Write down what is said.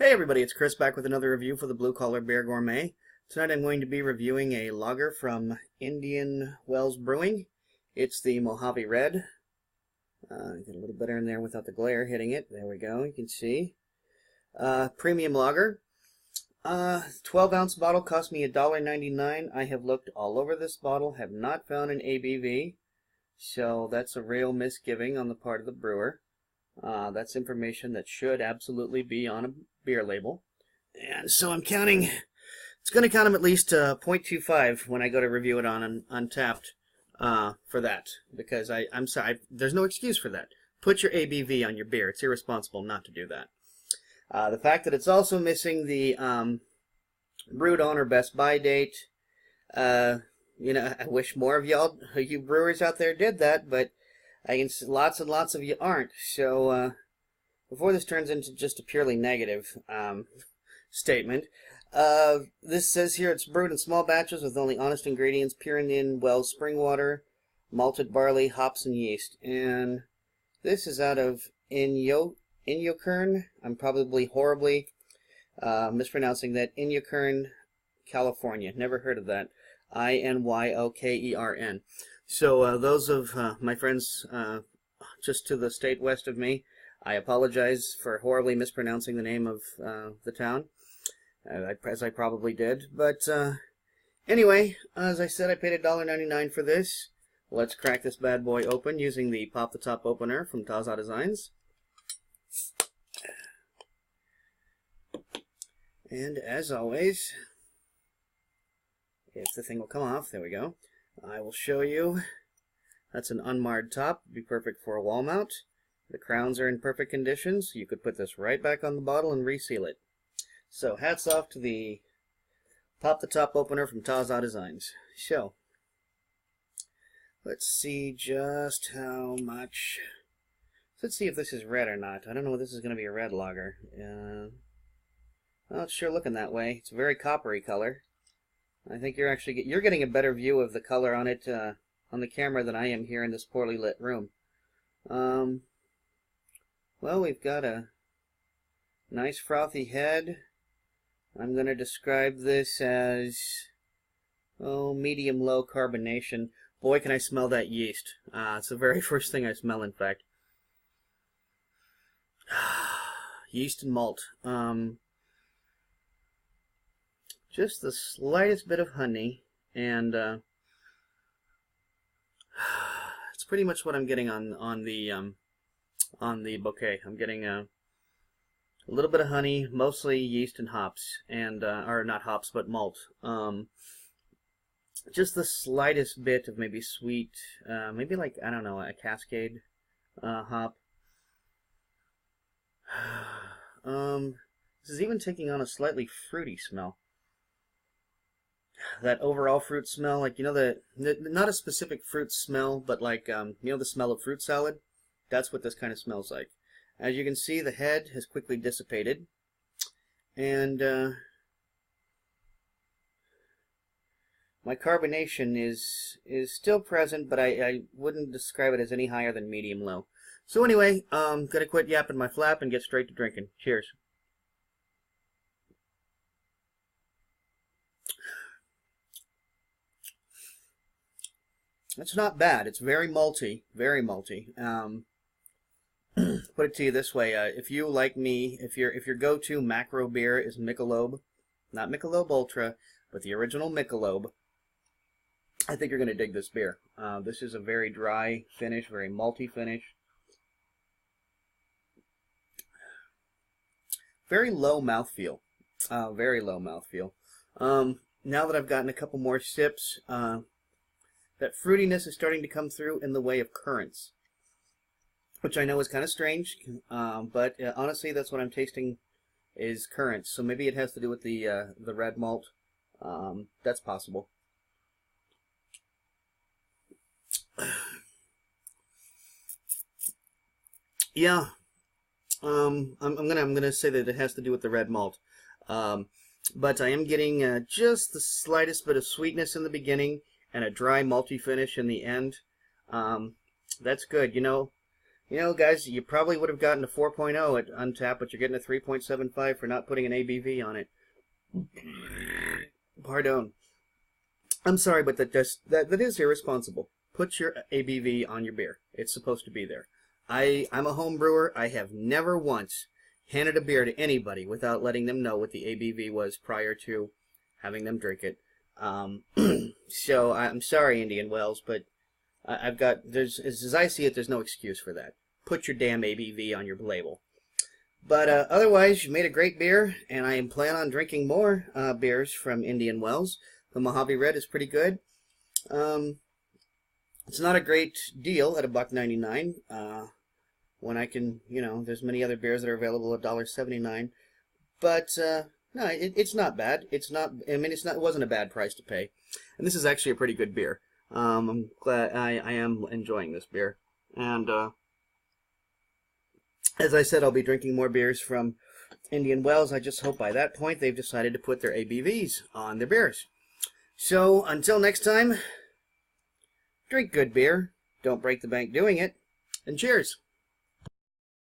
Hey everybody, it's Chris back with another review for the Blue Collar Beer Gourmet. Tonight I'm going to be reviewing a lager from Indian Wells Brewing. It's the Mojave Red. Get a little better in there without the glare hitting it. There we go, you can see. Premium lager. 12-ounce bottle cost me $1.99. I have looked all over this bottle, have not found an ABV. So that's a real misgiving on the part of the brewer. That's information that should absolutely be on a beer label. And so I'm counting, it's going to count them at least 0.25 when I go to review it on Untapped for that. Because I'm sorry, there's no excuse for that. Put your ABV on your beer. It's irresponsible not to do that. The fact that it's also missing the brewed on or best by date, I wish more of you brewers out there did that, but I can see lots and lots of you aren't. So before this turns into just a purely negative statement, this says here it's brewed in small batches with only honest ingredients, pure Indian Wells spring water, malted barley, hops, and yeast. And this is out of Inyokern. I'm probably horribly mispronouncing that. Inyokern, California. Never heard of that. Inyokern. So those of my friends just to the state west of me, I apologize for horribly mispronouncing the name of the town, as I probably did. But anyway, as I said, I paid $1.99 for this. Let's crack this bad boy open using the Pop the Top opener from Taza Designs. And as always, if the thing will come off, there we go. I will show you. That's an unmarred top. Be perfect for a wall mount. The crowns are in perfect condition, so you could put this right back on the bottle and reseal it. So hats off to the Pop the Top opener from Taza Designs. So let's see just how much. Let's see if this is red or not. I don't know if this is going to be a red lager. Well, it's sure looking that way. It's a very coppery color. I think you're getting a better view of the color on it on the camera than I am here in this poorly lit room. Well, we've got a nice frothy head. I'm going to describe this as medium-low carbonation. Boy, can I smell that yeast. It's the very first thing I smell, in fact. Yeast and malt. Just the slightest bit of honey, and it's pretty much what I'm getting on the bouquet. I'm getting a little bit of honey, mostly yeast and hops, and or not hops, but malt. Just the slightest bit of maybe sweet, maybe like, I don't know, a Cascade hop. This is even taking on a slightly fruity smell. That overall fruit smell, like, not a specific fruit smell, but like, the smell of fruit salad. That's what this kind of smells like. As you can see, the head has quickly dissipated, and my carbonation is still present, but I wouldn't describe it as any higher than medium-low. So anyway, gonna quit yapping my flap and get straight to drinking. Cheers. It's not bad. It's very malty, very malty. Put it to you this way: if you, like me, if your go-to macro beer is Michelob, not Michelob Ultra, but the original Michelob, I think you're going to dig this beer. This is a very dry finish, very malty finish. Very low mouthfeel. Very low mouthfeel. Now that I've gotten a couple more sips, that fruitiness is starting to come through in the way of currants, which I know is kind of strange, but honestly, that's what I'm tasting is currants. So maybe it has to do with the red malt. That's possible. Yeah, I'm gonna say that it has to do with the red malt, but I am getting just the slightest bit of sweetness in the beginning and a dry malty finish in the end. That's good. You know, guys, you probably would have gotten a 4.0 at Untapped, but you're getting a 3.75 for not putting an ABV on it. Pardon. I'm sorry, but that is irresponsible. Put your ABV on your beer. It's supposed to be there. I'm a home brewer. I have never once handed a beer to anybody without letting them know what the ABV was prior to having them drink it. So I'm sorry, Indian Wells, but as I see it, there's no excuse for that. Put your damn ABV on your label. But otherwise, you made a great beer, and I plan on drinking more beers from Indian Wells. The Mojave Red is pretty good. It's not a great deal at $1.99. When I can, there's many other beers that are available at $1.79. But no, it's not bad. It wasn't a bad price to pay. And this is actually a pretty good beer. I'm glad I am enjoying this beer. And as I said, I'll be drinking more beers from Indian Wells. I just hope by that point they've decided to put their ABVs on their beers. So until next time, drink good beer, don't break the bank doing it, and cheers.